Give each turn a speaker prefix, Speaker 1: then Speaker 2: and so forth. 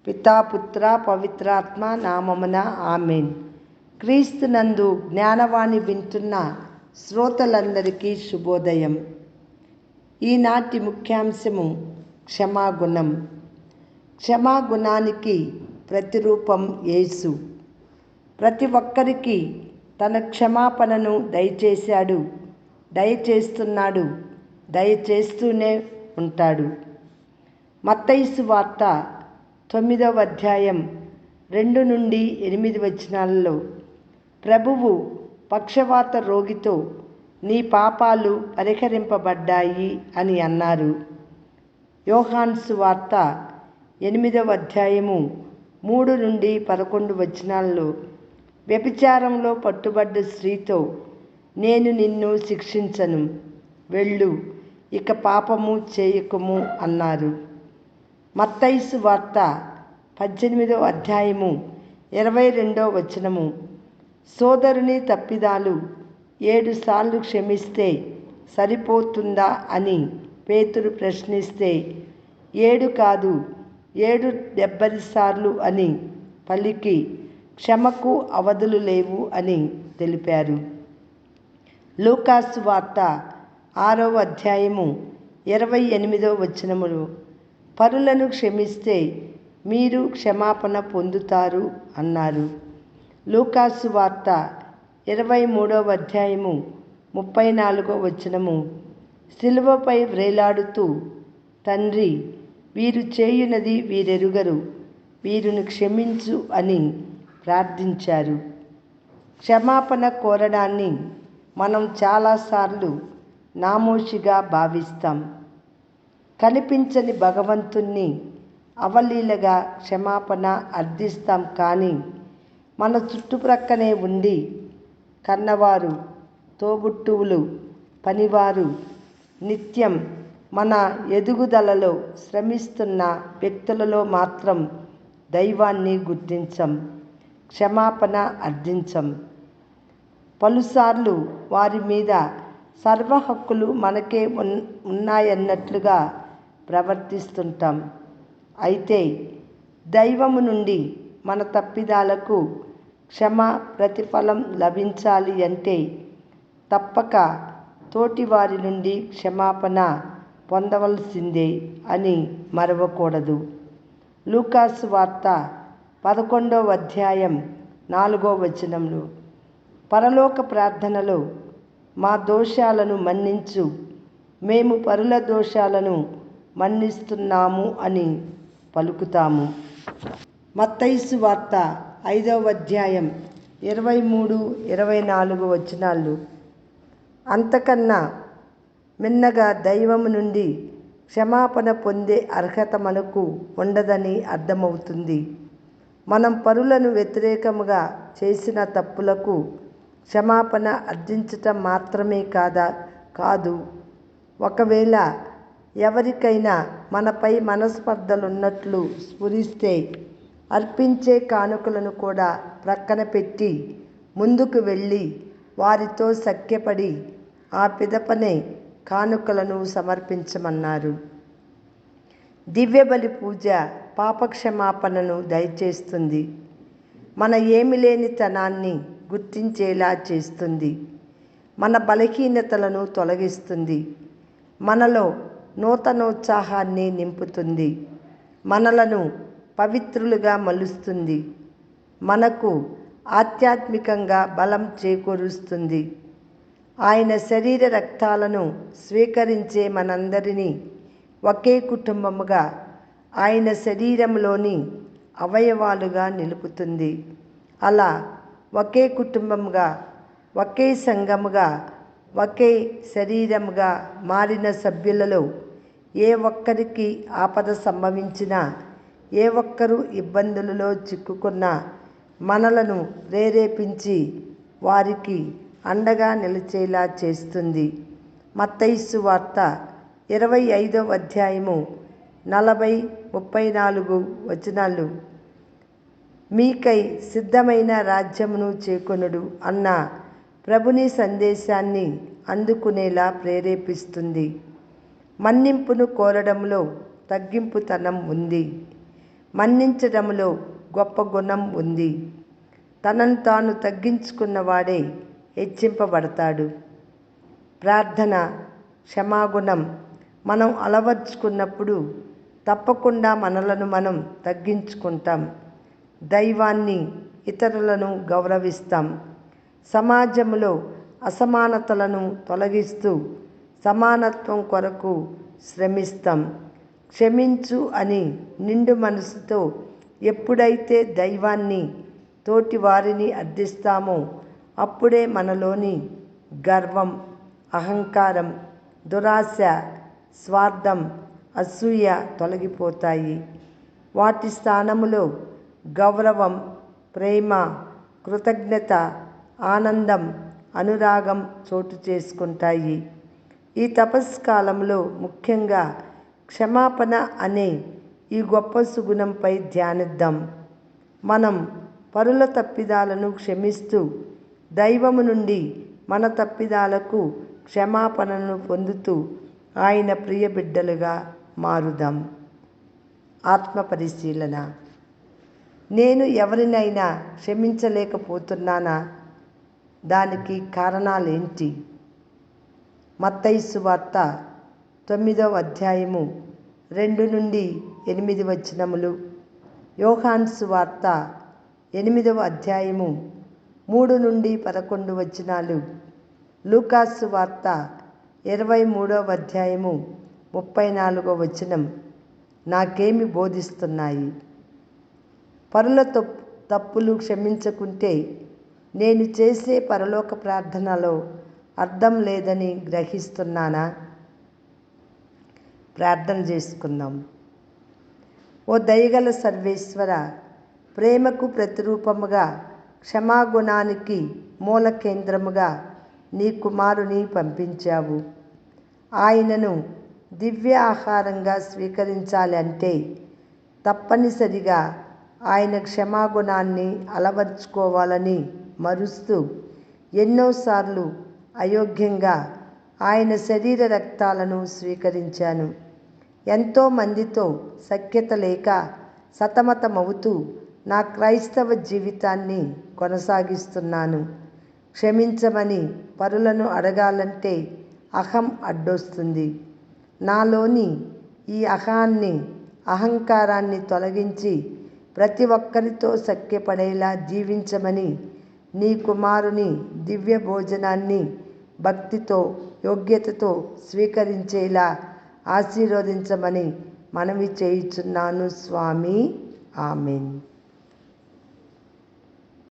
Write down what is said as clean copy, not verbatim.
Speaker 1: పితా పుత్ర పవిత్రాత్మ నామమున ఆమేన్. క్రీస్తునందు జ్ఞానవాణి వింటున్న శ్రోతలందరికీ శుభోదయం. ఈనాటి ముఖ్యాంశము క్షమాగుణం. క్షమాగుణానికి ప్రతిరూపం యేసు. ప్రతి ఒక్కరికి తన క్షమాపణను దయచేశాడు, దయచేస్తున్నాడు, దయచేస్తూనే ఉంటాడు. మత్తయి సువార్త 9వ అధ్యాయం 2 నుండి 8 వచనాలలో ప్రభువు పక్షవాత రోగితో నీ పాపాలు పరిహరింపబడ్డాయి అని అన్నారు. యోహాను సువార్త 8వ అధ్యాయము 3 నుండి 11 వచనాలలో వ్యభిచారంలో పట్టుబడ్డ స్త్రీతో నేను నిన్ను శిక్షించను, వెళ్ళు, ఇక పాపము చేయకుము అన్నారు. మత్తయి సువార్త 18వ అధ్యాయము 22వ వచనము సోదరుని తప్పిదాలు 7 సార్లు క్షమిస్తే సరిపోతుందా అని పేతురు ప్రశ్నిస్తే 7 కాదు 770 సార్లు అని పలికి క్షమకు అవధులు లేవు అని తెలిపారు. లూకా సువార్త 6వ అధ్యాయము 28వ వచనములు పరులను క్షమిస్తే మీరు క్షమాపణ పొందుతారు అన్నారు. లూకా సువార్త 23వ అధ్యాయము 34వ వచనము సిలువపై వ్రేలాడుతూ తండ్రి, వీరు చేయునది వీరెరుగరు, వీరును క్షమించు అని ప్రార్థించారు. క్షమాపణ కోరడాన్ని మనం చాలాసార్లు నామోషిగా భావిస్తాం. కనిపించని భగవంతుణ్ణి అవలీలగా క్షమాపణ అర్థిస్తాం. కానీ మన చుట్టుప్రక్కనే ఉండి కన్నవారు, తోబుట్టువులు, పనివారు, నిత్యం మన ఎదుగుదలలో శ్రమిస్తున్న వ్యక్తులలో మాత్రం దైవాన్ని గుర్తించం, క్షమాపణ అర్థించం. పలుసార్లు వారి మీద సర్వ హక్కులు మనకే ఉన్నాయన్నట్లుగా ప్రవర్తిస్తుంటాం. అయితే దైవము నుండి మన తప్పిదాలకు ప్రతిఫలం లభించాలి అంటే తప్పక తోటివారి నుండి క్షమాపణ పొందవలసిందే అని మరవకూడదు. లూకా సువార్త 11వ అధ్యాయం 4వ వచనంలో పరలోక ప్రార్థనలో మా దోషాలను మన్నించు, మేము పరుల దోషాలను మన్నిస్తున్నాము అని పలుకుతాము. మత్తయి సువార్త 5వ అధ్యాయం 23-24 వచనాలు అంతకన్నా మిన్నగా దైవము నుండి క్షమాపణ పొందే అర్హత మనకు ఉండదని అర్థమవుతుంది. మనం పరులను వ్యతిరేకముగా చేసిన తప్పులకు క్షమాపణ అర్థించటం మాత్రమే కాదు, ఒకవేళ ఎవరికైనా మనపై మనస్పర్ధలున్నట్లు స్ఫురిస్తే అర్పించే కానుకలను కూడా ప్రక్కన పెట్టి ముందుకు వెళ్ళి వారితో సఖ్యపడి ఆ పిదపనే కానుకలను సమర్పించమన్నారు. దివ్యబలి పూజ పాపక్షమాపణను దయచేస్తుంది. మన ఏమిలేనితనాన్ని గుర్తించేలా చేస్తుంది. మన బలహీనతలను తొలగిస్తుంది. మనలో నూతనోత్సాహాన్ని నింపుతుంది. మనలను పవిత్రులుగా మలుస్తుంది. మనకు ఆధ్యాత్మికంగా బలం చేకూరుస్తుంది. ఆయన శరీర రక్తాలను స్వీకరించే మనందరినీ ఒకే కుటుంబముగా ఆయన శరీరంలోని అవయవాలుగా నిలుపుతుంది. అలా ఒకే కుటుంబముగా, ఒకే సంఘముగా, ఒకే శరీరముగా మారిన సభ్యులలో ఏ ఒక్కరికి ఆపద సంభవించినా, ఏ ఒక్కరు ఇబ్బందులలో చిక్కుకున్నా మనలను ప్రేరేపించి వారికి అండగా నిలిచేలా చేస్తుంది. మత్తయి సువార్త 25వ అధ్యాయము 40-34 వచనాలు మీకై సిద్ధమైన రాజ్యమును చేకొనుడు అన్న ప్రభుని సందేశాన్ని అందుకునేలా ప్రేరేపిస్తుంది. మన్నింపును కోరడంలో తగ్గింపుతనం ఉంది. మన్నించడంలో గొప్ప గుణం ఉంది. తనను తాను తగ్గించుకున్నవాడే హెచ్చింపబడతాడు. ప్రార్థన, క్షమాగుణం మనం అలవర్చుకున్నప్పుడు తప్పకుండా మనలను మనం తగ్గించుకుంటాం. దైవాన్ని, ఇతరులను గౌరవిస్తాం. సమాజంలో అసమానతలను తొలగిస్తూ సమానత్వం కొరకు శ్రమిస్తాం. క్షమించు అని నిండు మనసుతో ఎప్పుడైతే దైవాన్ని, తోటి వారిని అర్థిస్తామో అప్పుడే మనలోని గర్వం, అహంకారం, దురాశ, స్వార్థం, అసూయ తొలగిపోతాయి. వాటి స్థానములో గౌరవం, ప్రేమ, కృతజ్ఞత, ఆనందం, అనురాగం చోటు చేసుకుంటాయి. ఈ తపస్కాలంలో ముఖ్యంగా క్షమాపణ అనే ఈ గొప్ప సుగుణంపై ధ్యానిద్దాం. మనం పరుల తప్పిదాలను క్షమిస్తూ దైవము నుండి మన తప్పిదాలకు క్షమాపణను పొందుతూ ఆయన ప్రియ బిడ్డలుగా మారుదాం. ఆత్మ పరిశీలన. నేను ఎవరినైనా క్షమించలేకపోతున్నానా? దానికి కారణాలేంటి? మత్తయి సువార్త 9వ అధ్యాయము 2 నుండి 8 వచనములు, యోహాను సువార్త 8వ అధ్యాయము 3 నుండి 11 వచనాలు, లూకాసు సువార్త 23వ అధ్యాయము 34వ వచనం నాకేమి బోధిస్తున్నాయి? పరుల తప్పులు క్షమించకుంటే నేను చేసే పరలోక ప్రార్థనలో అర్థం లేదని గ్రహిస్తున్నానా? ప్రార్థన చేసుకుందాం. ఓ దయగల సర్వేశ్వర, ప్రేమకు ప్రతిరూపముగా, క్షమాగుణానికి మూల కేంద్రముగా నీ కుమారుని పంపించావు. ఆయనను దివ్య ఆహారంగా స్వీకరించాలి అంటే తప్పనిసరిగా ఆయన క్షమాగుణాన్ని అలవర్చుకోవాలని మరుస్తూ ఎన్నోసార్లు అయోగ్యంగా ఆయన శరీర రక్తాలను స్వీకరించాను. ఎంతోమందితో సఖ్యత లేక సతమతమవుతూ నా క్రైస్తవ జీవితాన్ని కొనసాగిస్తున్నాను. క్షమించమని పరులను అడగాలంటే అహం అడ్డొస్తుంది. నాలోని ఈ అహంకారాన్ని తొలగించి ప్రతి ఒక్కరితో సఖ్యపడేలా జీవించమని నీ కుమారుని దివ్య భోజనాన్ని భక్తితో, యోగ్యతతో స్వీకరించేలా ఆశీర్వదించమని మనవి చేయుచున్నాను స్వామి. ఆమెన్.